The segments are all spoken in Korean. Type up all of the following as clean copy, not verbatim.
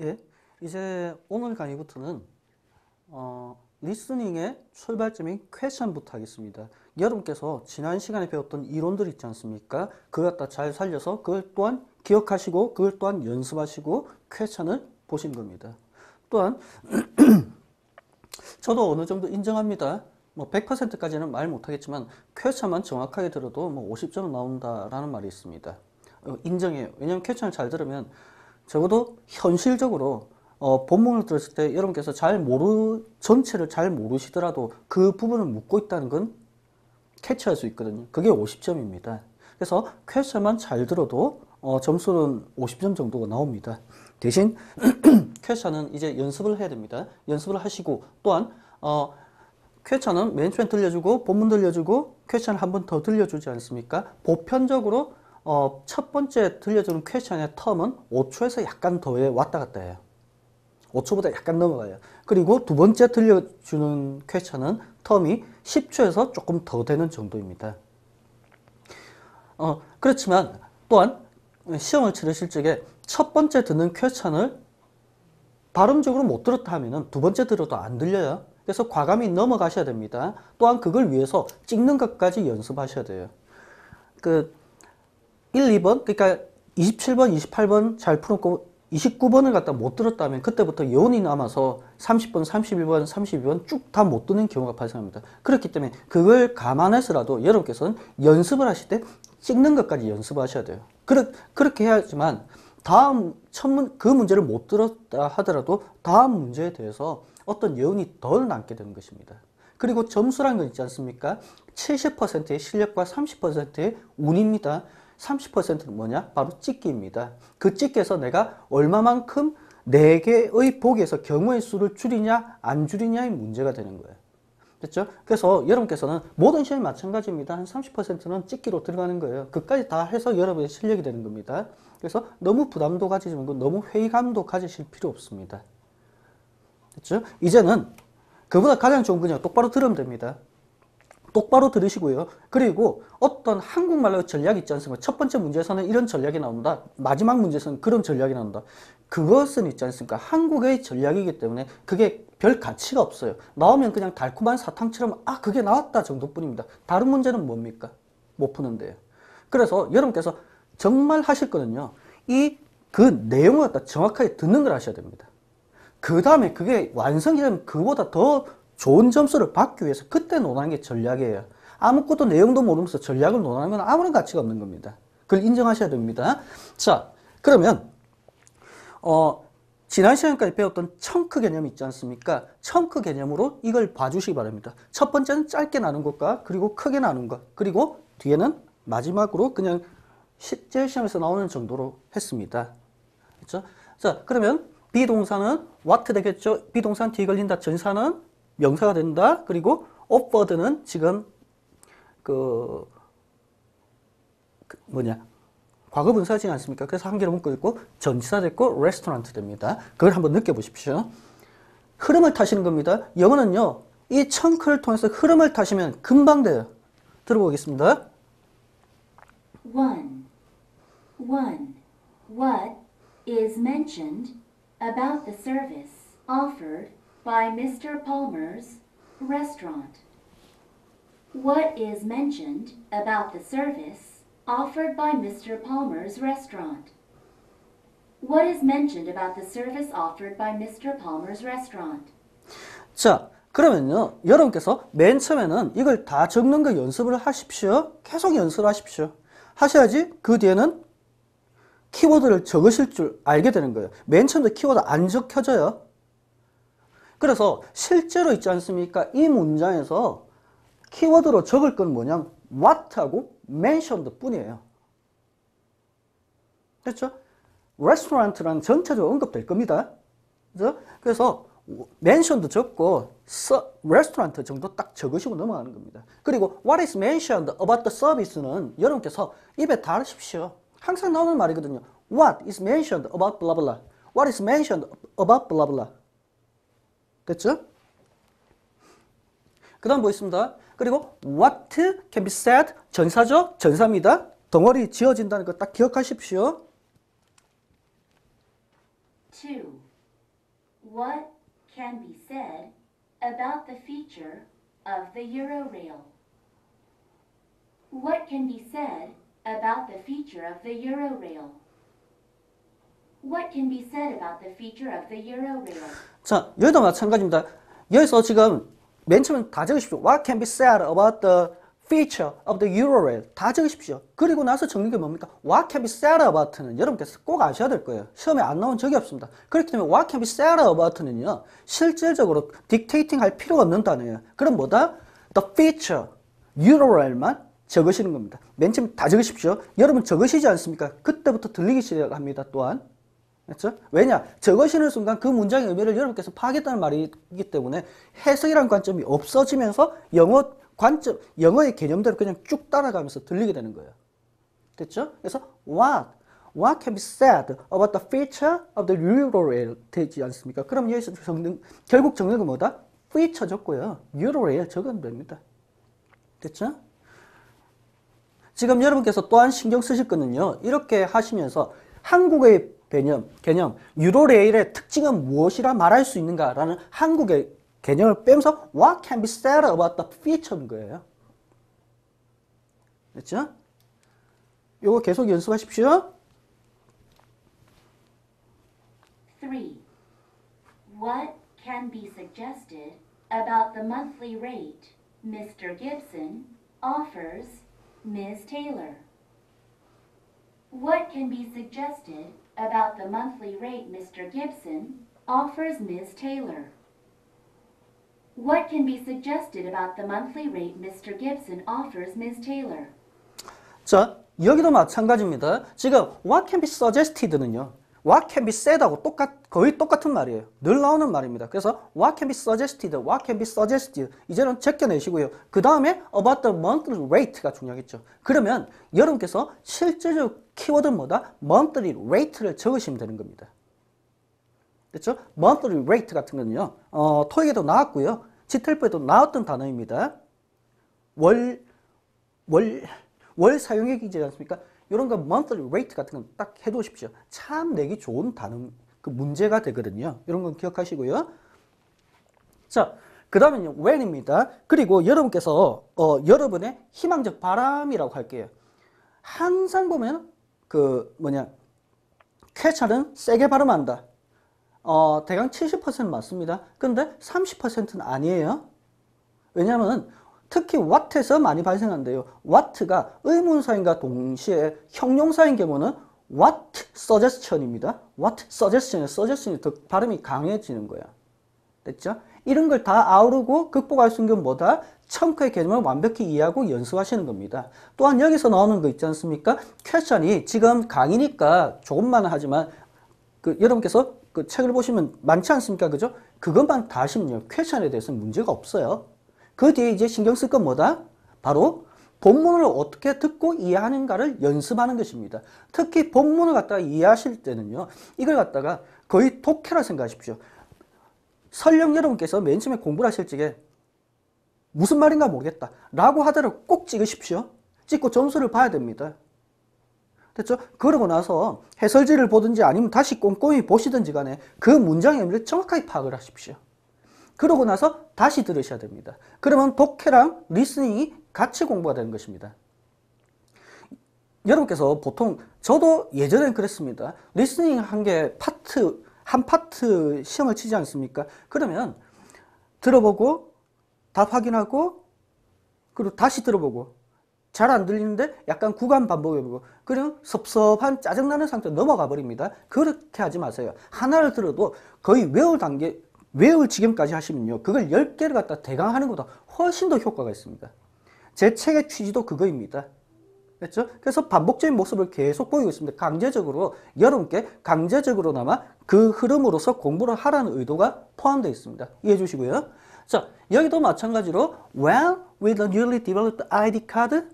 예, 이제 오늘 강의부터는 리스닝의 출발점인 퀘션부터 하겠습니다. 여러분께서 지난 시간에 배웠던 이론들 있지 않습니까? 그걸 갖다 잘 살려서 그걸 또한 기억하시고 그걸 또한 연습하시고 퀘션을 보시는 겁니다. 또한 저도 어느 정도 인정합니다. 뭐 100%까지는 말 못하겠지만 퀘션만 정확하게 들어도 뭐 50점 나온다라는 말이 있습니다. 인정해요. 왜냐하면 퀘션을 잘 들으면 적어도 현실적으로 본문을 들었을 때 여러분께서 전체를 잘 모르시더라도 그 부분을 묻고 있다는 건 캐치할 수 있거든요. 그게 50점입니다. 그래서 퀘션만 잘 들어도 점수는 50점 정도가 나옵니다. 대신 퀘션은 이제 연습을 해야 됩니다. 연습을 하시고 또한 퀘션은 맨 처음에 들려주고 본문 들려주고 퀘션을 한 번 더 들려주지 않습니까? 보편적으로 첫 번째 들려주는 퀘션의 텀은 5초에서 약간 더해 왔다 갔다 해요. 5초보다 약간 넘어가요. 그리고 두 번째 들려주는 퀘션은 텀이 10초에서 조금 더 되는 정도입니다. 그렇지만 또한 시험을 치르실 적에 첫 번째 듣는 퀘션을 발음적으로 못 들었다 하면은 두 번째 들어도 안 들려요. 그래서 과감히 넘어가셔야 됩니다. 또한 그걸 위해서 찍는 것까지 연습하셔야 돼요. 1, 2번, 그러니까 27번, 28번 잘 풀었고 29번을 갖다 못 들었다면 그때부터 여운이 남아서 30번, 31번, 32번 쭉 다 못 듣는 경우가 발생합니다. 그렇기 때문에 그걸 감안해서라도 여러분께서는 연습을 하실 때 찍는 것까지 연습하셔야 돼요. 그렇게 해야지만 그 문제를 못 들었다 하더라도 다음 문제에 대해서 어떤 여운이 덜 남게 되는 것입니다. 그리고 점수란 건 있지 않습니까? 70%의 실력과 30%의 운입니다. 30%는 뭐냐? 바로 찍기입니다. 그 찍기에서 내가 얼마만큼 4개의 보기에서 경우의 수를 줄이냐 안 줄이냐의 문제가 되는 거예요. 됐죠? 그래서 여러분께서는 모든 시험이 마찬가지입니다. 한 30%는 찍기로 들어가는 거예요. 그까지 다 해서 여러분의 실력이 되는 겁니다. 그래서 너무 부담도 가지지 말고 너무 회의감도 가지실 필요 없습니다. 됐죠? 이제는 그보다 가장 좋은 거냐? 똑바로 들으면 됩니다. 똑바로 들으시고요. 그리고 어떤 한국말로 전략이 있지 않습니까? 첫 번째 문제에서는 이런 전략이 나온다. 마지막 문제에서는 그런 전략이 나온다. 그것은 있지 않습니까? 한국의 전략이기 때문에 그게 별 가치가 없어요. 나오면 그냥 달콤한 사탕처럼 그게 나왔다 정도뿐입니다. 다른 문제는 뭡니까? 못 푸는데요. 그래서 여러분께서 정말 하실 거는요. 그 내용을 갖다 정확하게 듣는 걸 하셔야 됩니다. 그 다음에 그게 완성이 되면 그보다 더 좋은 점수를 받기 위해서 그때 논하는 게 전략이에요. 아무것도 내용도 모르면서 전략을 논하는 건 아무런 가치가 없는 겁니다. 그걸 인정하셔야 됩니다. 자, 그러면 지난 시간까지 배웠던 청크 개념 있지 않습니까? 청크 개념으로 이걸 봐주시기 바랍니다. 첫 번째는 짧게 나눈 것과 그리고 크게 나눈 것, 그리고 뒤에는 마지막으로 그냥 실제 시험에서 나오는 정도로 했습니다. 그렇죠? 자, 그러면 비동사는 what 되겠죠? 비동사는 뒤에 걸린다. 전사는 명사가 된다. 그리고 offered는 지금 과거분사지 않습니까? 그래서 한 개로 묶어 있고 전치사 됐고 restaurant 됩니다. 그걸 한번 느껴보십시오. 흐름을 타시는 겁니다. 영어는요. 이 청크를 통해서 흐름을 타시면 금방 돼요. 들어보겠습니다. 1. What is mentioned about the service offered by Mr. Palmer's restaurant? What is mentioned about the service offered by Mr. Palmer's restaurant? What is mentioned about the service offered by Mr. Palmer's restaurant? 자, 그러면요. 여러분께서 맨 처음에는 이걸 다 적는 거 연습을 하십시오. 계속 연습하십시오. 하셔야지 그 뒤에는 키워드를 적으실 줄 알게 되는 거예요. 맨 처음에 키워드 안 적혀져요. 그래서 실제로 있지 않습니까? 이 문장에서 키워드로 적을 건 뭐냐면 what하고 mentioned 뿐이에요. 그렇죠? restaurant랑 전체적으로 언급될 겁니다. 그렇죠? 그래서 mentioned 적고 restaurant 정도 딱 적으시고 넘어가는 겁니다. 그리고 what is mentioned about the service는 여러분께서 입에 달으십시오. 항상 나오는 말이거든요. What is mentioned about blah blah. What is mentioned about blah blah. 됐죠? 그 다음 뭐 있습니다. 그리고 what can be said 전사죠? 전사입니다. 덩어리 지어진다는 거 딱 기억하십시오. 2. What can be said about the feature of the Eurorail? What can be said about the feature of the Eurorail? What can be said about the feature of the Eurorail? 자, 여기도 마찬가지입니다. 여기서 지금 맨 처음에 다 적으십시오. What can be said about the feature of the Eurorail? 다 적으십시오. 그리고 나서 적는 게 뭡니까? What can be said about는 여러분께서 꼭 아셔야 될 거예요. 시험에 안 나온 적이 없습니다. 그렇기 때문에 What can be said about는요, 실질적으로 딕테이팅 할 필요가 없는 단어예요. 그럼 뭐다? The feature, Eurorail만 적으시는 겁니다. 맨 처음 다 적으십시오. 여러분 적으시지 않습니까? 그때부터 들리기 시작합니다. 또한. 그렇죠? 왜냐? 적으시는 순간 그 문장의 의미를 여러분께서 파악했다는 말이기 때문에 해석이라는 관점이 없어지면서 영어의 개념대로 그냥 쭉 따라가면서 들리게 되는 거예요. 됐죠? 그래서 what can be said about the feature of the Eurorail 되지 않습니까? 그럼 여기서 결국 적는 건 뭐다? feature 적고요. Eurorail 적으면 됩니다. 됐죠? 지금 여러분께서 또한 신경 쓰실 거는요, 이렇게 하시면서 한국의 개념, 유로레일의 특징은 무엇이라 말할 수 있는가라는 한국의 개념을 빼면서 What can be said about the feature인 거예요. 됐죠? 요거 계속 연습하십시오. 3. What can be suggested about the monthly rate Mr. Gibson offers Ms. Taylor? What can be suggested about the monthly rate Mr. Gibson offers Ms. Taylor? What can be suggested about the monthly rate Mr. Gibson offers Ms. Taylor? 자, 여기도 마찬가지입니다. 지금 what can be suggested는요, what can be said하고 거의 똑같은 말이에요. 늘 나오는 말입니다. 그래서 what can be suggested, what can be suggested 이제는 제껴내시고요. 그 다음에 about the monthly rate가 중요하겠죠. 그러면 여러분께서 실제적 키워드는 뭐다? monthly rate를 적으시면 되는 겁니다. 됐죠? monthly rate 같은 거는요, 토익에도 나왔고요. GTLP에도 나왔던 단어입니다. 월 사용액이지 않습니까? 이런 거 monthly rate 같은 건 딱 해두십시오. 참 내기 좋은 단어, 그 문제가 되거든요. 이런 건 기억하시고요. 자, 그 다음에요, when입니다. 그리고 여러분께서, 여러분의 희망적 바람이라고 할게요. 항상 보면, 쾌차는 세게 발음한다. 대강 70% 맞습니다. 근데 30%는 아니에요. 왜냐하면 특히 what에서 많이 발생한대요. what가 의문사인과 동시에 형용사인 경우는 what suggestion입니다. what suggestion이 더 발음이 강해지는 거야. 됐죠? 이런 걸 다 아우르고 극복할 수 있는 건 뭐다? 청크의 개념을 완벽히 이해하고 연습하시는 겁니다. 또한 여기서 나오는 거 있지 않습니까? 퀘션이 지금 강의니까 조금만 하지만 여러분께서 그 책을 보시면 많지 않습니까? 그죠? 그것만 다 하시면요, 퀘션에 대해서는 문제가 없어요. 그 뒤에 이제 신경 쓸 건 뭐다? 바로 본문을 어떻게 듣고 이해하는가를 연습하는 것입니다. 특히 본문을 갖다가 이해하실 때는요, 이걸 갖다가 거의 독해라 생각하십시오. 설령 여러분께서 맨 처음에 공부를 하실 적에 무슨 말인가 모르겠다 라고 하더라도 꼭 찍으십시오. 찍고 점수를 봐야 됩니다. 됐죠? 그러고 나서 해설지를 보든지 아니면 다시 꼼꼼히 보시든지 간에 그 문장의 의미를 정확하게 파악을 하십시오. 그러고 나서 다시 들으셔야 됩니다. 그러면 독해랑 리스닝이 같이 공부가 되는 것입니다. 여러분께서 보통, 저도 예전엔 그랬습니다. 리스닝 한 파트 시험을 치지 않습니까? 그러면 들어보고 답 확인하고 그리고 다시 들어보고 잘 안 들리는데 약간 구간 반복해보고 그리고 섭섭한 짜증나는 상태로 넘어가 버립니다. 그렇게 하지 마세요. 하나를 들어도 거의 외울 지경까지 하시면요, 그걸 10개를 갖다 대강 하는 것보다 훨씬 더 효과가 있습니다. 제 책의 취지도 그거입니다. 그렇죠? 그래서 반복적인 모습을 계속 보이고 있습니다. 여러분께 강제적으로나마 그 흐름으로서 공부를 하라는 의도가 포함되어 있습니다. 이해해 주시고요. 자, 여기도 마찬가지로 when will the newly developed ID card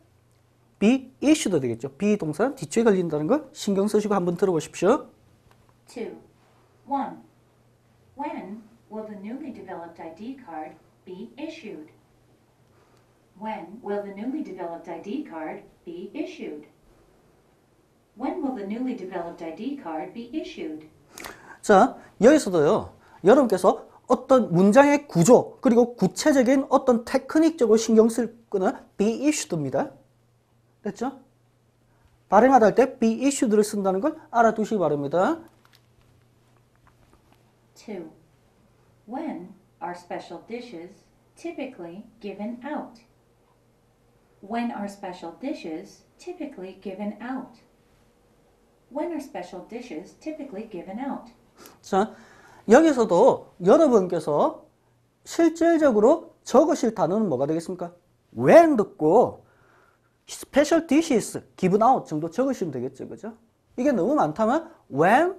be issued 되겠죠. be 동사는 뒤쪽에 걸린다는 걸 신경 쓰시고 한번 들어보십시오. 2. 1. When will the newly developed ID card be issued? When will the newly developed ID card be issued? When will the newly developed ID card be issued? 자, 여기서도요, 여러분께서 어떤 문장의 구조 그리고 구체적인 어떤 테크닉적으로 신경 쓸 거는 be issued입니다. 됐죠? 발행하다 할 때 be issued를 쓴다는 걸 알아두시기 바랍니다. 2. When are special dishes typically given out? When are special dishes typically given out? When are special dishes typically given out? 자, 여기서도 여러분께서 실질적으로 적으실 단어는 뭐가 되겠습니까? when 듣고 special dishes given out 정도 적으시면 되겠죠. 그죠? 이게 너무 많다면 when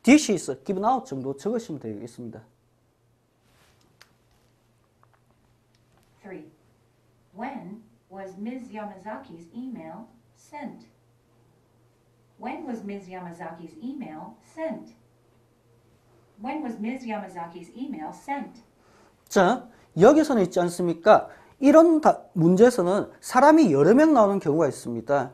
dishes given out 정도 적으시면 되겠습니다. 3. When was Ms. Yamazaki's email sent? When was Ms. Yamazaki's email sent? When was Ms. Yamazaki's email sent? 자, 여기서는 있지 않습니까? 이런 문제에서는 사람이 여러 명 나오는 경우가 있습니다.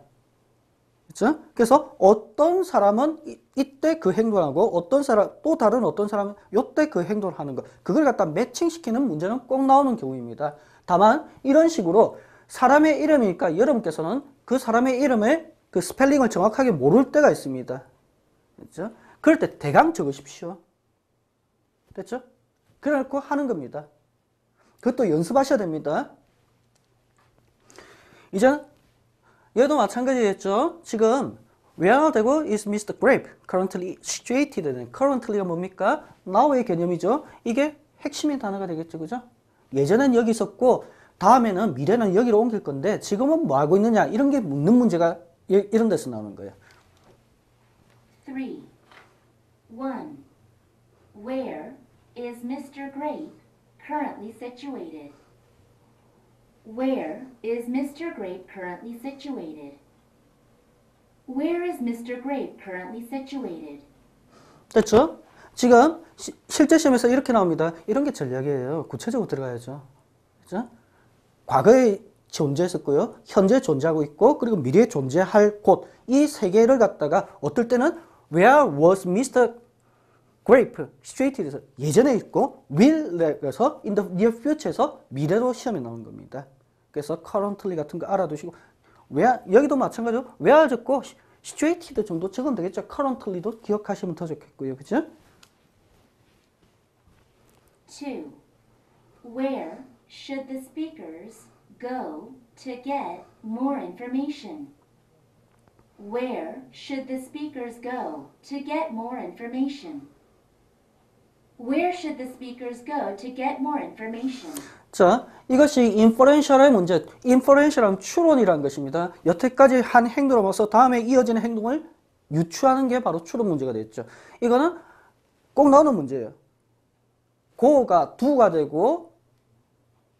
그렇죠? 그래서 어떤 사람은 이때 그 행동하고 어떤 사람 또 다른 어떤 사람은 이때 그 행동을 하는 거. 그걸 갖다 매칭시키는 문제는 꼭 나오는 경우입니다. 다만 이런 식으로 사람의 이름이니까 여러분께서는 그 사람의 이름의 그 스펠링을 정확하게 모를 때가 있습니다. 그렇죠? 그럴 때 대강 적으십시오. 됐죠? 그래놓고 하는 겁니다. 그것도 연습하셔야 됩니다. 이제 얘도 마찬가지겠죠. 지금 where 되고 is Mr. Grape currently situated. currently가 뭡니까? now의 개념이죠. 이게 핵심인 단어가 되겠죠. 그죠? 예전엔 여기 있었고 다음에는 미래는 여기로 옮길 건데 지금은 뭐 하고 있느냐 이런 게 묻는 문제가 이런 데서 나오는 거예요. 3. 1. Where is Mr. Grape currently situated? Where is Mr. Grape currently situated? Where is Mr. Grape currently situated? 됐죠? 지금 실제 시험에서 이렇게 나옵니다. 이런 게 전략이에요. 구체적으로 들어가야죠. 그죠? 과거에 존재했었고요. 현재 존재하고 있고 그리고 미래에 존재할 곳. 이 세 개를 갖다가 어떨 때는 Where was Mr. Grape situated? 예전에 있고 will에서 in the near future에서 미래로 시험에 나오는 겁니다. 그래서 currently 같은 거 알아두시고 where, 여기도 마찬가지로 where 적고 situated 정도 적으면 되겠죠. currently도 기억하시면 더 좋겠고요. 그죠? 2. Where should the speakers go to get more information? Where should the speakers go to get more information? Where should the speakers go to get more information? 자, 이것이 inferential의 문제, inferential은 추론이라는 것입니다. 여태까지 한 행동을 봐서 다음에 이어지는 행동을 유추하는 게 바로 추론 문제가 되겠죠. 이거는 꼭 나오는 문제예요. go가 do가 되고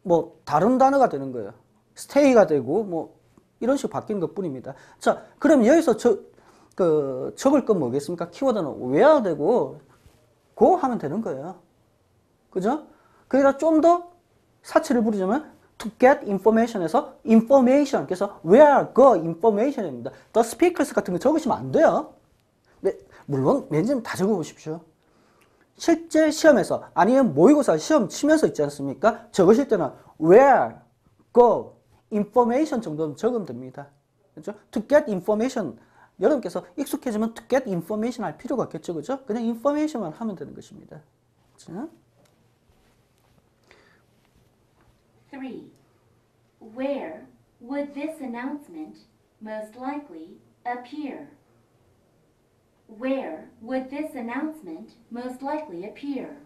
뭐 다른 단어가 되는 거예요. stay가 되고 뭐 이런 식으로 바뀌는 것 뿐입니다. 자, 그럼 여기서 적을 건 뭐겠습니까? 키워드는 where 되고 go 하면 되는 거예요. 그죠? 거기다 좀 더 사치를 부리자면 to get information에서 information, 그래서 where go information입니다. the speakers 같은 거 적으시면 안 돼요. 네, 물론 맨날 다 적어보십시오. 실제 시험에서 아니면 모의고사 시험 치면서 있지 않습니까? 적으실 때는 where go information 정도는 적으면 됩니다. 그렇죠? to get information 여러분께서 익숙해지면 to get information 할 필요가 없겠죠. 그죠? 그냥 information만 하면 되는 것입니다. 자. 3. Where would this announcement most likely appear? Where would this announcement most likely appear?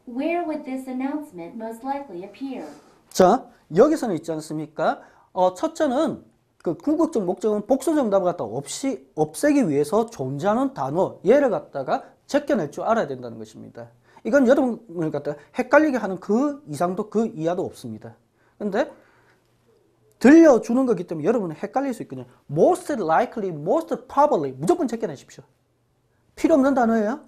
Where would this announcement most likely appear? 자, 여기서는 있지 않습니까? 첫째는 그 궁극적 목적은 복수 정답을 갖다 없애기 위해서 존재하는 단어, 얘를 갖다가 제껴낼 줄 알아야 된다는 것입니다. 이건 여러분을 갖다가 헷갈리게 하는 그 이상도 그 이하도 없습니다. 근데 들려주는 거기 때문에 여러분은 헷갈릴 수 있거든요. most likely, most probably 무조건 제껴내십시오. 필요 없는 단어예요.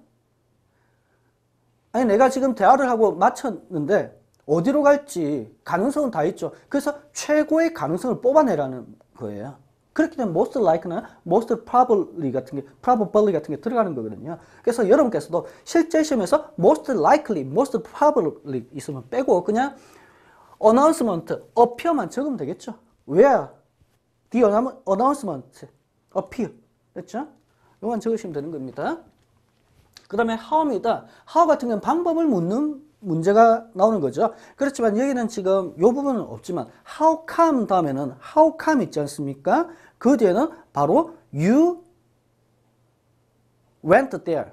아니 내가 지금 대화를 하고 마쳤는데 어디로 갈지 가능성은 다 있죠. 그래서 최고의 가능성을 뽑아내라는 거예요. 그렇기 때문에 most like나 most probably 같은 게 들어가는 거거든요. 그래서 여러분께서도 실제 시험에서 most likely, most probably 있으면 빼고 그냥 announcement, appear만 적으면 되겠죠. where the announcement appear. 됐죠? 이것만 적으시면 되는 겁니다. 그 다음에 how입니다. how 같은 경우는 방법을 묻는 문제가 나오는 거죠. 그렇지만 여기는 지금 이 부분은 없지만 how come 다음에는 how come 있지 않습니까? 그 뒤에는 바로 you went there.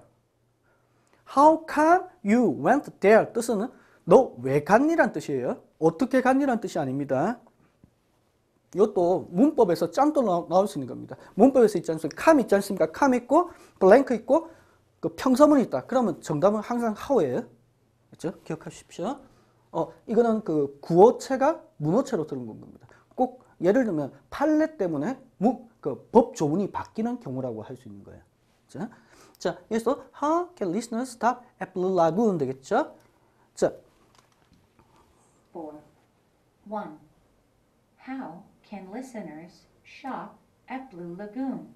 How come you went there? 뜻은 너 왜 갔니란 뜻이에요. 어떻게 갔니란 뜻이 아닙니다. 이것도 문법에서 짱또 나올 수 있는 겁니다. 문법에서 있지 않습니까? come 있지 않습니까? come 있고 blank 있고 그 평서문이 있다. 그러면 정답은 항상 how예요. 그렇죠? 기억하십시오. 이거는 그 구어체가 문어체로 들은 겁니다. 꼭 예를 들면 판례 때문에 그 법 조문이 바뀌는 경우라고 할 수 있는 거예요. 자, 여기서 how can listeners stop at Blue Lagoon 되겠죠? 자, 4. 1. How can listeners shop at Blue Lagoon?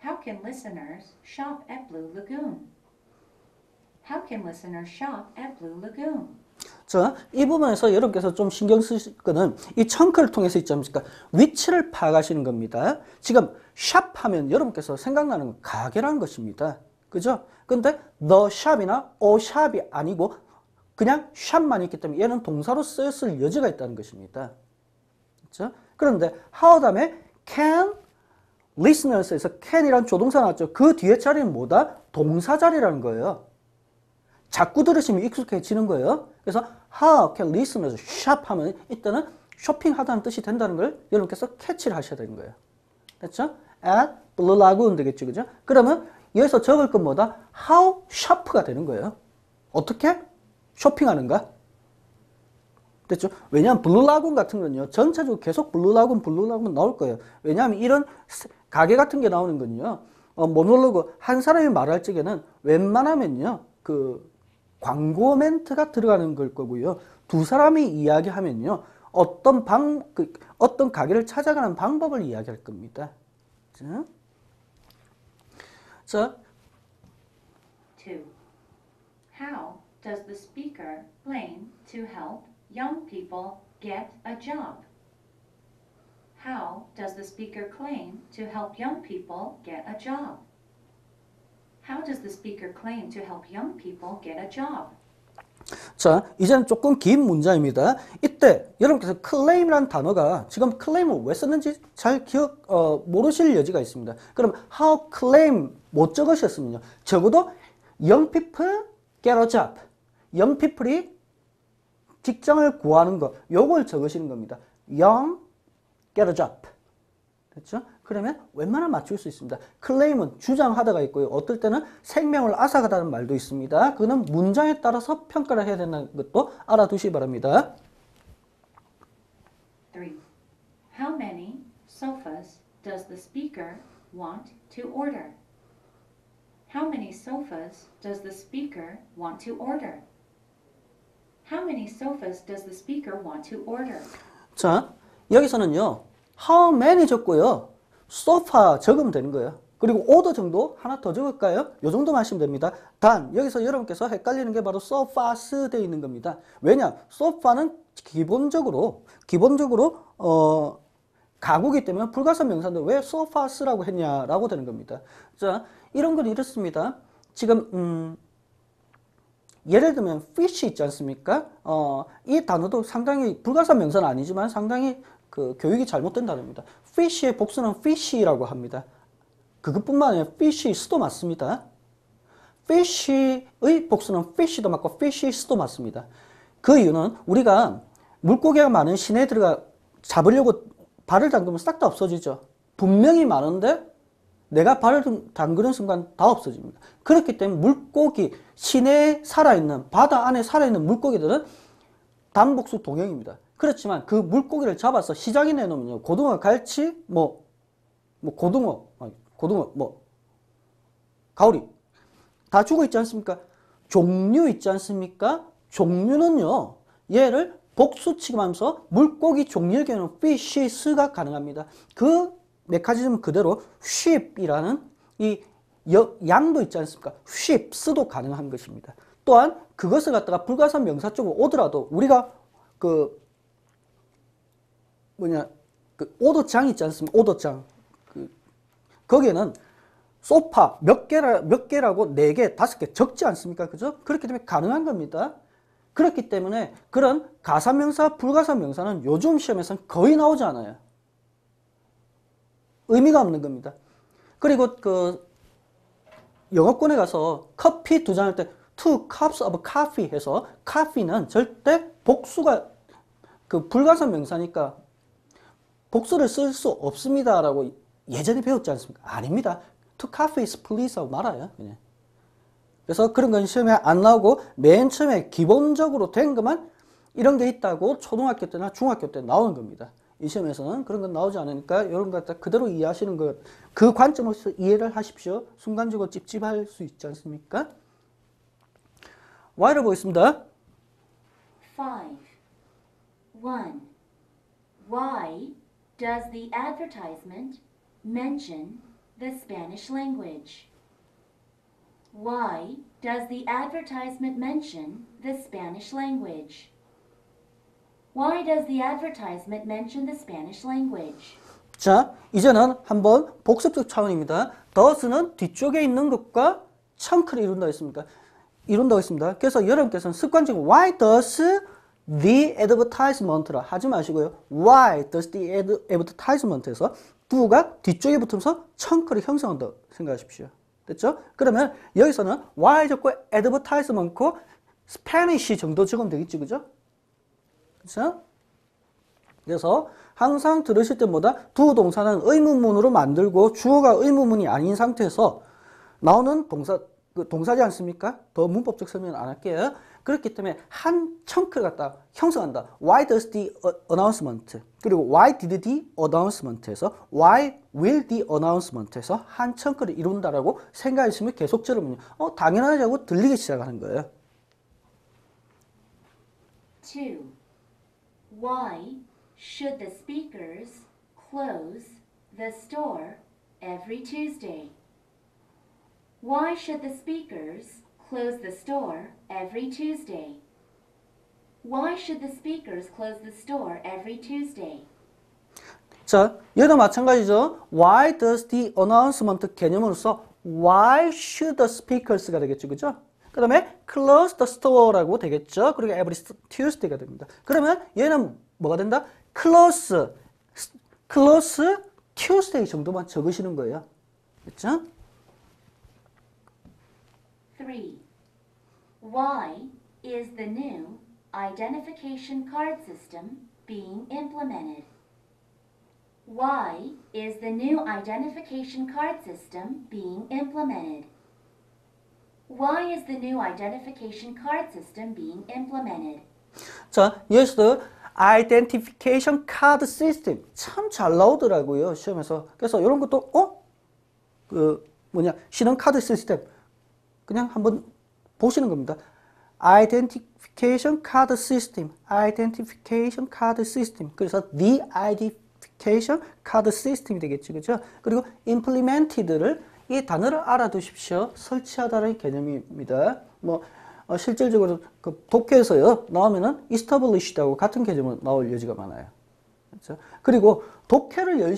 How can listeners shop at Blue Lagoon? How can listeners shop at Blue Lagoon? 자, 이 부분에서 여러분께서 좀 신경 쓰실 거는 이 청크를 통해서 있지 않습니까? 위치를 파악하시는 겁니다. 지금 샵 하면 여러분께서 생각나는 건 가게라는 것입니다. 그죠? 근데 the shop이나 a shop이 아니고 그냥 샵만 있기 때문에 얘는 동사로 쓰였을 여지가 있다는 것입니다. 그렇죠? 그런데 how 다음에 can listeners에서 can이란 조동사 나왔죠. 그 뒤에 자리는 뭐다? 동사 자리라는 거예요. 자꾸 들으시면 익숙해지는 거예요. 그래서 how can listeners shop 하면 이때는 쇼핑하다는 뜻이 된다는 걸 여러분께서 캐치를 하셔야 되는 거예요. 됐죠? at Blue Lagoon 되겠죠. 그죠? 그러면 여기서 적을 건 뭐다? how shop가 되는 거예요. 어떻게? 쇼핑하는가? 됐죠? 왜냐하면 블루라군 같은 건요. 전체적으로 계속 블루라군 나올 거예요. 왜냐하면 이런 가게 같은 게 나오는 건요. 모놀로그 한 사람이 말할 적에는 웬만하면요. 그 광고 멘트가 들어가는 걸 거고요. 두 사람이 이야기하면요. 어떤 가게를 찾아가는 방법을 이야기할 겁니다. 자, 2. How does the speaker claim to help young people get a job? How does the speaker claim to help young people get a job? How does the speaker claim to help young people get a job? 자, 이제는 조금 긴 문장입니다. 이때 여러분께서 claim이라는 단어가 지금 claim을 왜 썼는지 잘 모르실 여지가 있습니다. 그럼 how claim 못 적으셨으면요. 적어도 young people get a job. young people이 직장을 구하는 거, 요걸 적으시는 겁니다. young get a job. 됐죠? 그러면 웬만하면 맞출 수 있습니다. claim은 주장하다가 있고요. 어떨 때는 생명을 앗아가다는 말도 있습니다. 그거는 문장에 따라서 평가를 해야 되는 것도 알아두시기 바랍니다. 3. How many sofas does the speaker want to order? How many sofas does the speaker want to order? How many sofas does the speaker want to order? 자, 여기서는요. how many 적고요. sofa 적으면 되는 거예요. 그리고 order 정도 하나 더 적을까요? 요 정도만 하시면 됩니다. 단, 여기서 여러분께서 헷갈리는 게 바로 sofas 되어 있는 겁니다. 왜냐? sofa는 기본적으로 가구기 때문에 불가산 명사인데 왜 sofas라고 했냐라고 되는 겁니다. 자, 이런 건 이렇습니다. 지금 예를 들면 fish 있지 않습니까? 이 단어도 상당히 불가산 명사는 아니지만 상당히 그 교육이 잘못된 단어입니다. fish의 복수는 fish라고 합니다. 그것뿐만 아니라 fish도 맞습니다. fish의 복수는 fish도 맞고 fish도 맞습니다. 그 이유는 우리가 물고기가 많은 시내에 들어가 잡으려고 발을 담그면 싹 다 없어지죠. 분명히 많은데 내가 발을 담그는 순간 다 없어집니다. 그렇기 때문에 물고기, 시내에 살아있는, 바다 안에 살아있는 물고기들은 단복수 동형입니다. 그렇지만 그 물고기를 잡아서 시장에 내놓으면요. 고등어, 갈치, 가오리 다 죽어 있지 않습니까? 종류 있지 않습니까? 종류는요. 얘를 복수 취급하면서 물고기 종류의 경우는 fishes가 가능합니다. 그 메커니즘 그대로 sheep이라는 이 양도 있지 않습니까? sheeps도 가능한 것입니다. 또한 그것을 갖다가 불가산 명사 쪽으로 오더라도 우리가 그 오더장 있지 않습니까? 오더장. 거기에는 소파 몇 개라고 4개, 5개 적지 않습니까? 그죠? 그렇기 때문에 가능한 겁니다. 그렇기 때문에 그런 가산명사, 불가산명사는 요즘 시험에서는 거의 나오지 않아요. 의미가 없는 겁니다. 그리고 그 영어권에 가서 커피 2잔 할 때 two cups of coffee 해서 coffee는 절대 복수가 그 불가산 명사니까 복수를 쓸 수 없습니다라고 예전에 배웠지 않습니까? 아닙니다. two coffees please 하고 말아요. 그냥. 그래서 그런 건 시험에 안 나오고 맨 처음에 기본적으로 된 것만 이런 게 있다고 초등학교 때나 중학교 때 나오는 겁니다. 이 시험에서는 그런 건 나오지 않으니까 이런 거 갖다 그대로 이해하시는 것, 그 관점으로서 이해를 하십시오. 순간적으로 찝찝할 수 있지 않습니까? Y를 보겠습니다. 5. 1. Why does the advertisement mention the Spanish language? Why does the advertisement mention the Spanish language? Why does the advertisement mention the Spanish language? 자, 이제는 한번 복습적 차원입니다. does는 뒤쪽에 있는 것과 chun크를 이룬다고 했습니다. 그래서 여러분께서는 습관적으로 why does the advertisement라 하지 마시고요. Why does the advertisement에서 do가 뒤쪽에 붙으면서 chun크를 형성한다고 생각하십시오. 됐죠? 그러면 여기서는 why 적고 advertisement고 Spanish 정도 적으면 되겠지, 그죠? 그렇죠? 그래서 항상 들으실 때마다 do 동사는 의문문으로 만들고 주어가 의문문이 아닌 상태에서 나오는 동사지 않습니까? 더 문법적 설명은 안 할게요. 그렇기 때문에 한 청크를 갖다 형성한다. Why does the announcement? 그리고 why did the announcement에서 why will the announcement에서 한 청크를 이룬다라고 생각하시면 계속 들으면 당연하지 하고 들리기 시작하는 거예요. 2. Why should the speakers close the store every Tuesday? Why should the speakers close the store every Tuesday? Why should the speakers close the store every Tuesday? 자, 얘도 마찬가지죠. Why does the announcement 개념으로서 Why should the speakers가 되겠죠, 그죠? 그 다음에 close the store라고 되겠죠. 그리고 every Tuesday가 됩니다. 그러면 얘는 뭐가 된다? close Tuesday 정도만 적으시는 거예요. 그렇죠? 3. Why is the new identification card system being implemented? Why is the new identification card system being implemented? Why is the new identification card system being implemented? 자, 여기서도 identification card system 참 잘 나오더라고요, 시험에서. 그래서 이런 것도 신용카드 시스템 그냥 한번 보시는 겁니다. identification card system. 그래서 the identification card system이 되겠죠, 그죠? 그리고 implemented를 이 단어를 알아두십시오. 설치하다는 개념입니다. 실질적으로 그 독해에서요 나오면은 established하고 같은 개념으로 나올 여지가 많아요. 그렇죠? 그리고 독해를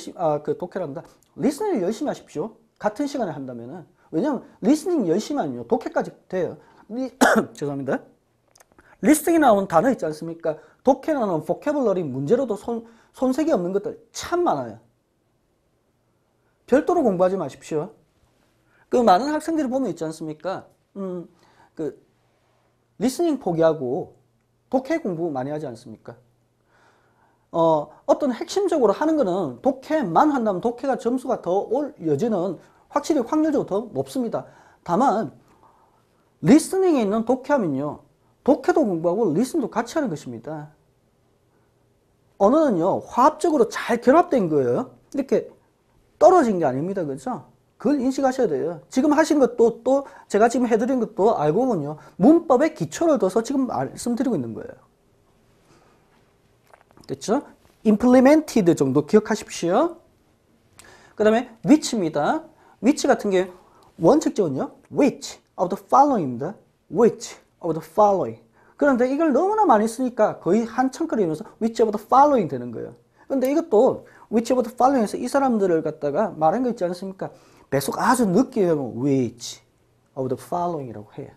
독해랍니다. listening을 열심히 하십시오. 같은 시간에 한다면은. 왜냐면 listening 열심히 하면요 독해까지 돼요. 죄송합니다. listening에 나오는 단어 있지 않습니까? 독해에 나오는 vocabulary 문제로도 손색이 없는 것들 참 많아요. 별도로 공부하지 마십시오. 그 많은 학생들이 보면 있지 않습니까? 리스닝 포기하고 독해 공부 많이 하지 않습니까? 어떤 핵심적으로 하는 거는 독해만 한다면 독해가 점수가 더 올 여지는 확실히 확률적으로 더 높습니다. 다만 리스닝에 있는 독해하면요 독해도 공부하고 리스닝도 같이 하는 것입니다. 언어는요 화합적으로 잘 결합된 거예요. 이렇게 떨어진 게 아닙니다. 그죠? 그걸 인식하셔야 돼요. 지금 하신 것도 또 제가 지금 해드린 것도 알고 보면요 문법의 기초를 둬서 지금 말씀드리고 있는 거예요. 됐죠? implemented 정도 기억하십시오. 그 다음에 which입니다. which 같은 게 원칙적은요. which of the following입니다. which of the following. 그런데 이걸 너무나 많이 쓰니까 거의 한 청크를 이루면서 which of the following 되는 거예요. 근데 이것도 which of the following에서 이 사람들을 갖다가 말한 거 있지 않습니까? 배속 아주 늦게 외우면 which of the following이라고 해요.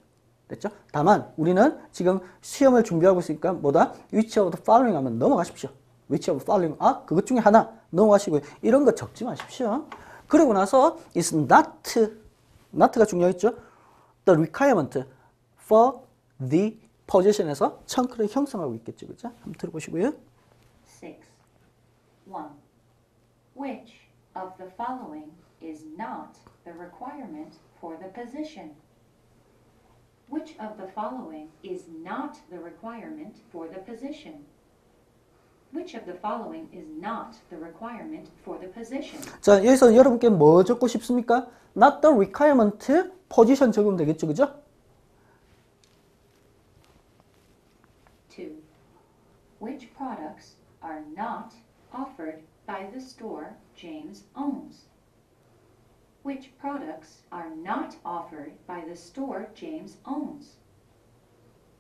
됐죠? 다만 우리는 지금 시험을 준비하고 있으니까 뭐다? which of the following 하면 넘어가십시오. which of the following, 아 그것 중에 하나 넘어가시고요. 이런 거 적지 마십시오. 그러고 나서 is not가 중요했죠? the requirement for the position에서 청크를 형성하고 있겠죠. 그죠? 한번 들어보시고요. 6. 1. Which of the following is not the requirement for the position? Which of the following is not the requirement for the position? Which of the following is not the requirement for the position? 자, 여기서 여러분께 뭐 적고 싶습니까? not the requirement, position 적으면 되겠죠. 그죠? 2. Which products are not offered by the store James owns? Which products are not offered by the store James owns?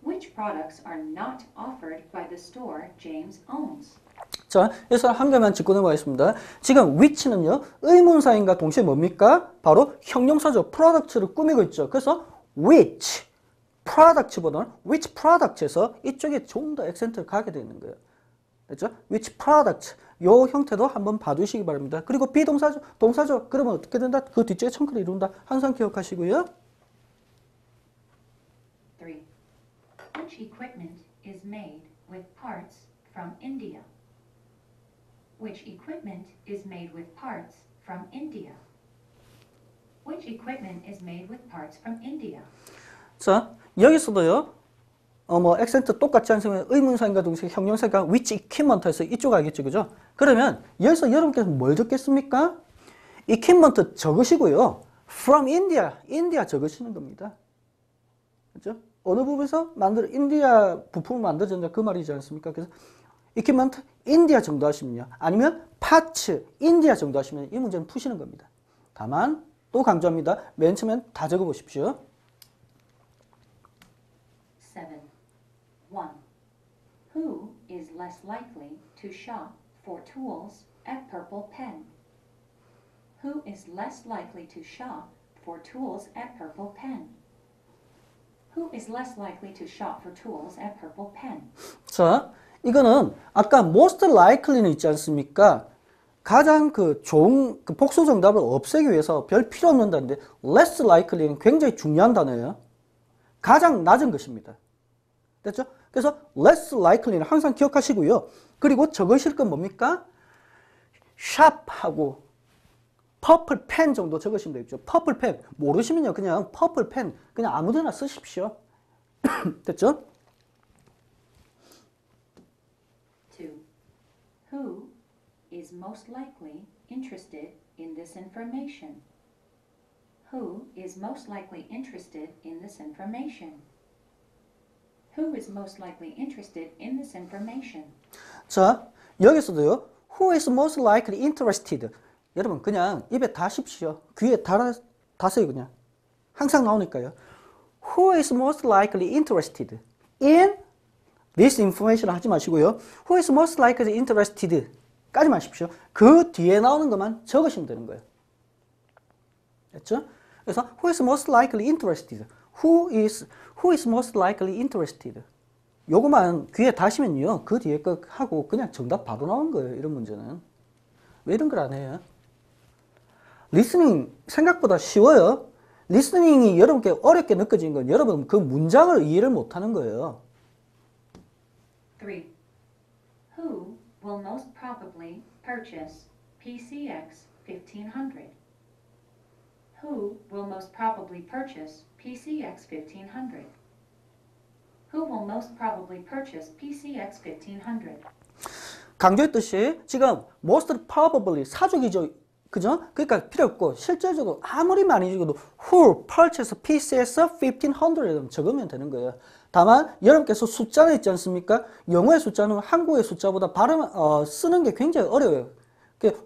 Which products are not offered by the store James owns? 자, 여기서 한 개만 짚고 넘어가겠습니다. 지금 which는요, 의문사인과 동시에 뭡니까? 바로 형용사죠. product를 꾸미고 있죠. 그래서 which product보다는 which product에서 이쪽에 좀 더 액센트를 가게 되는 거예요. 됐죠? which product. 요 형태도 한번 봐두시기 바랍니다. 그리고 동사죠. 그러면 어떻게 된다? 그 뒤쪽에 청크를 이룬다. 항상 기억하시고요. 3. Which equipment is made with parts from India? Which equipment is made with parts from India? Which equipment is made with parts from India? 자, 여기서도요. 액센트 똑같지 않으면 의문사인과 동시에 형용사가 which equipment에서 이쪽 알겠죠, 그죠? 그러면 여기서 여러분께서 뭘 적겠습니까? equipment 적으시고요. from India 적으시는 겁니다. 그죠? 어느 부분에서 인디아 부품을 만들어진다 그 말이지 않습니까? 그래서 equipment India 정도 하시면요. 아니면 parts India 정도 하시면 이 문제는 푸시는 겁니다. 다만 또 강조합니다. 맨 처음엔 다 적어보십시오. 7. 1. Who is less likely to shop for tools at Purple Pen? Who is less likely to shop for tools at Purple Pen? Who is less likely to shop for tools at Purple Pen? 자, 이거는 아까 most likely는 있지 않습니까? 가장 좋은 복수 정답을 없애기 위해서 별 필요 없는 단어인데 less likely는 굉장히 중요한 단어예요. 가장 낮은 것입니다. 됐죠? 그래서 less likely는 항상 기억하시고요. 그리고 적으실 건 뭡니까? sharp하고 purple pen 정도 적으시면 되겠죠. purple pen 모르시면요. 그냥 purple pen 그냥 아무데나 쓰십시오. 됐죠? 2. Who is most likely interested in this information? Who is most likely interested in this information? Who is most likely interested in this information? 자, 여기서도요. Who is most likely interested? 여러분 그냥 입에 다십시오. 귀에 다세요 그냥. 항상 나오니까요. Who is most likely interested in this information 하지 마시고요. Who is most likely interested 까지 마십시오. 그 뒤에 나오는 것만 적으시면 되는 거예요. 됐죠? 그래서 who is most likely interested? Who is most likely interested? 요거만 귀에 다시면요. 그 뒤에 거 하고 그냥 정답 바로 나오는 거예요. 이런 문제는. 왜 이런 걸 안 해요? 리스닝 생각보다 쉬워요. 리스닝이 여러분께 어렵게 느껴지는 건 여러분 그 문장을 이해를 못하는 거예요. 3. Who will most probably purchase PCX 1500? Who will most probably purchase PCX 1500? Who will most probably purchase PCX 1500? 강조했듯이 지금 most probably 사족이죠. 그죠? 그러니까 필요 없고 실제적으로 아무리 많이 적어도 who purchase PCX 1500 적으면 되는 거예요. 다만 여러분께서 숫자는 있지 않습니까? 영어의 숫자는 한국의 숫자보다 쓰는 게 굉장히 어려워요.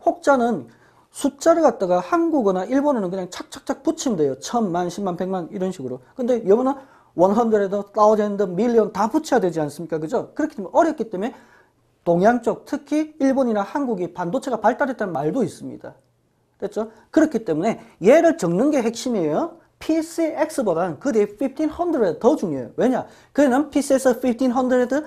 혹자는 숫자를 갖다가 한국어나 일본어는 그냥 착착착 붙이면 돼요. 1000만, 10만, 100만 이런 식으로. 근데 영어는 100, 1000, million 다 붙여야 되지 않습니까? 그죠? 그렇기 때문에 어렵기 때문에 동양 쪽, 특히 일본이나 한국이 반도체가 발달했다는 말도 있습니다. 됐죠? 그렇기 때문에 얘를 적는 게 핵심이에요. PCX보다는 그 뒤에 1500 더 중요해요. 왜냐? 그는 PCX 1500,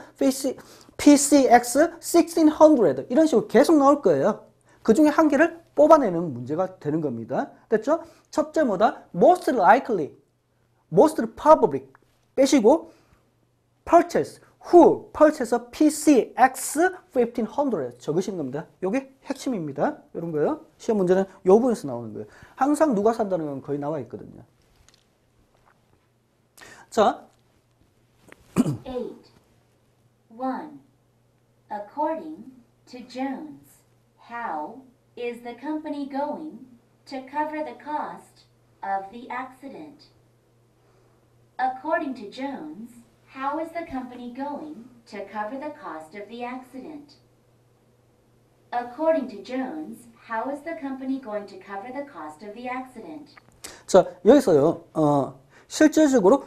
PCX 1600 이런 식으로 계속 나올 거예요. 그 중에 한 개를 뽑아내는 문제가 되는 겁니다. 됐죠? 첫째 뭐다? Most likely, most probably 빼시고 purchase, who purchase PCX 1500 적으시는 겁니다. 이게 핵심입니다. 이런 거요. 시험 문제는 이 부분에서 나오는 거예요. 항상 누가 산다는 건 거의 나와 있거든요. 자, 8. 1. According to Jones, how is the company going to cover the cost of the accident? According to Jones, how is the company going to cover the cost of the accident? According to Jones, how is the company going to cover the cost of the accident? 자, 여기서요, 실질적으로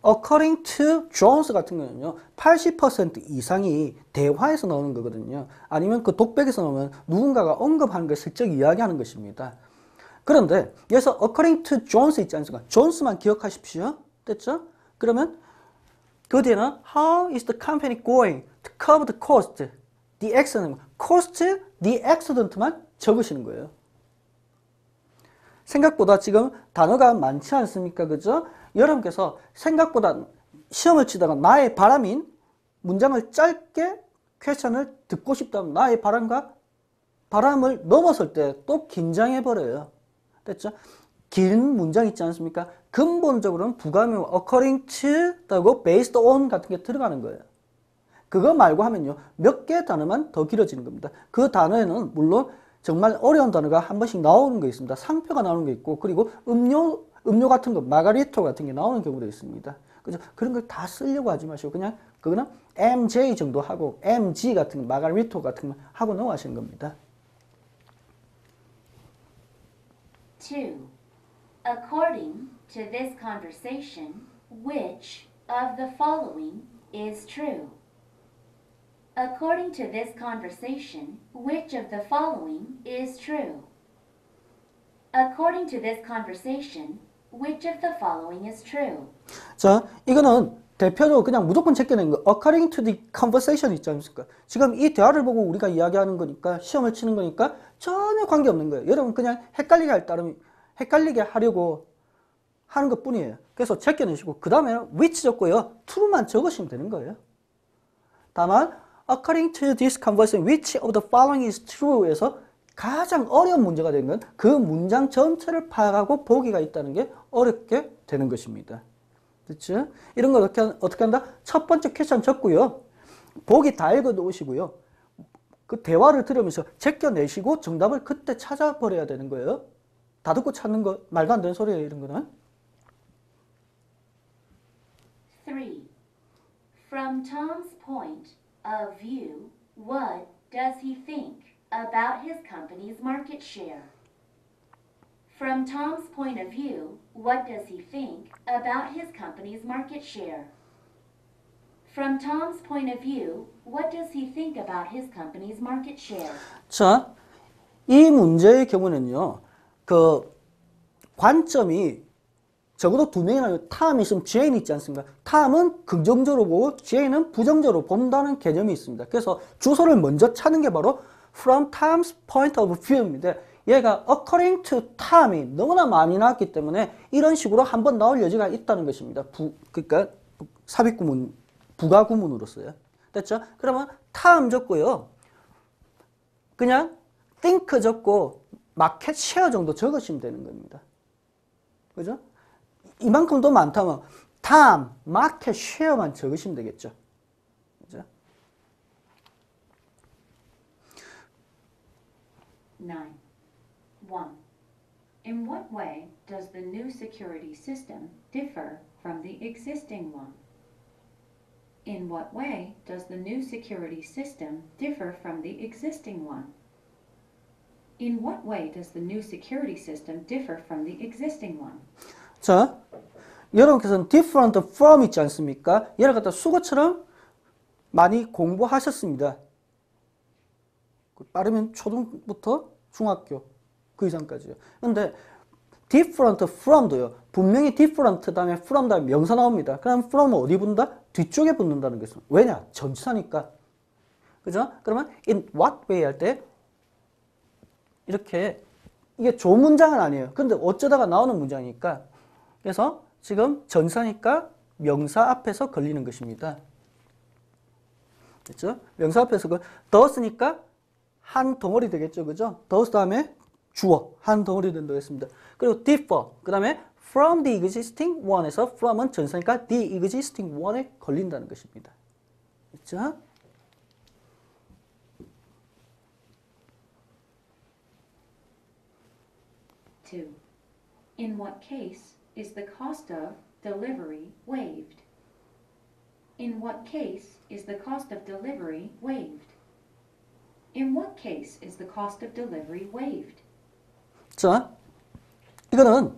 according to Jones 같은 경우는요, 80% 이상이 대화에서 나오는 거거든요. 아니면 그 독백에서 나오면 누군가가 언급하는 걸 슬쩍 이야기하는 것입니다. 그런데 여기서 according to Jones 있지 않습니까? 존스만 기억하십시오. 됐죠? 그러면 그 뒤에는 how is the company going to cover the cost? The accident. cost, the accident만 적으시는 거예요. 생각보다 지금 단어가 많지 않습니까? 그죠? 여러분께서 생각보다 시험을 치다가 나의 바람인 문장을 짧게 퀘션을 듣고 싶다면 나의 바람을 넘었을 때 또 긴장해버려요. 됐죠? 긴 문장 있지 않습니까? 근본적으로는 부가명 according to, based on 같은 게 들어가는 거예요. 그거 말고 하면요. 몇 개 단어만 더 길어지는 겁니다. 그 단어에는 물론 정말 어려운 단어가 한 번씩 나오는 거 있습니다. 상표가 나오는 게 있고, 그리고 음료 같은 거, 마가리토 같은 게 나오는 경우도 있습니다. 그죠? 그런 걸 다 쓰려고 하지 마시고, 그냥 그거는 MJ 정도 하고, MG 같은 거, 마가리토 같은 거 하고 넘어가시는 겁니다. 2. According to this conversation, which of the following is true? According to this conversation, which of the following is true? According to this conversation, which of the following is true? 자, 이거는 대표적으로 그냥 무조건 제껴낸 거. According to the conversation 있지 않습니까? 지금 이 대화를 보고 우리가 이야기하는 거니까, 시험을 치는 거니까 전혀 관계없는 거예요. 여러분 그냥 헷갈리게 하려고 하는 것 뿐이에요. 그래서 제껴내시고, 그 다음에 which 적고요. to만 적으시면 되는 거예요. 다만, according to this conversation, which of the following is true에서 가장 어려운 문제가 되는 건 그 문장 전체를 파악하고 보기가 있다는 게 어렵게 되는 것입니다. 그렇죠? 이런 걸 어떻게 한다? 첫 번째 퀘션 적고요. 보기 다 읽어 놓으시고요. 그 대화를 들으면서 제껴내시고 정답을 그때 찾아버려야 되는 거예요. 다 듣고 찾는 거 말도 안 되는 소리예요, 이런 거는. 3. From Tom's point of view, what does he think about his company's market share? From Tom's point of view, what does he think about his company's market share? From Tom's point of view, what does he think about his company's market share? 자, 이 문제의 경우는요, 그 관점이 적어도 두 명이나 탐이 있으면 제인 있지 않습니까? 탐은 긍정적으로 보고 제인은 부정적으로 본다는 개념이 있습니다. 그래서 주소를 먼저 찾는 게 바로 from Tom's point of view입니다. 얘가 according to Tom이 너무나 많이 나왔기 때문에 이런 식으로 한번 나올 여지가 있다는 것입니다. 그러니까 삽입구문, 부가구문으로서요. 됐죠? 그러면 Tom 적고요. 그냥 think 적고 마켓 쉐어 정도 적으시면 되는 겁니다. 그죠? 이만큼 더 많다면 Tom, 마켓 쉐어만 적으시면 되겠죠. 그죠? 9. 1. In what way does the new security system differ from the existing one? In what way does the new security system differ from the existing one? In what way does the new security system differ from the existing one? 자, 여러분께서는 different from 있지 않습니까? 얘를 갖다 수거처럼 많이 공부하셨습니다. 빠르면 초등부터 중학교 그 이상까지요. 근데 different from도요. 분명히 different 다음에 from 다음에 명사 나옵니다. 그럼 from은 어디 붙는다? 뒤쪽에 붙는다는 것은. 왜냐? 전치사니까. 그죠? 그러면 in what way 할 때 이렇게 이게 좋은 문장은 아니에요. 근데 어쩌다가 나오는 문장이니까. 그래서 지금 전치사니까 명사 앞에서 걸리는 것입니다. 됐죠? 명사 앞에서 does니까 한 덩어리 되겠죠. 그죠? does 다음에 주어 한 덩어리 된다고 했습니다. 그리고 differ 그 다음에 from the existing one에서 from은 전사니까 the existing one에 걸린다는 것입니다. 됐죠? Two. In what case is the cost of delivery waived? In what case is the cost of delivery waived? In what case is the cost of delivery waived? 자, 이거는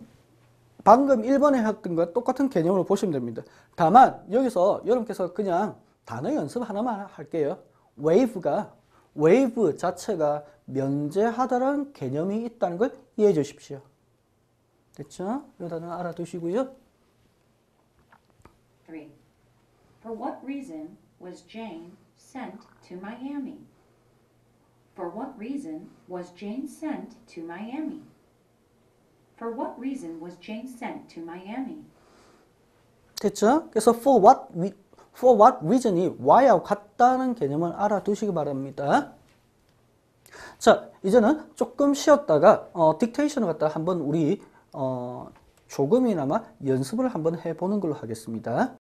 방금 1번에 했던 것과 똑같은 개념으로 보시면 됩니다. 다만 여기서 여러분께서 그냥 단어 연습 하나만 할게요. waive 자체가 면제하다라는 개념이 있다는 걸 이해해 주십시오. 됐죠? 이 단어 알아두시고요. 3. For what reason was Jane sent to Miami? For what reason was Jane sent to Miami? For what reason was Jane sent to Miami? 됐죠? 그래서 for what reason이 why하고 같다는 개념을 알아두시기 바랍니다. 자, 이제는 조금 쉬었다가 딕테이션을 갖다 한번 우리 조금이나마 연습을 한번 해보는 걸로 하겠습니다.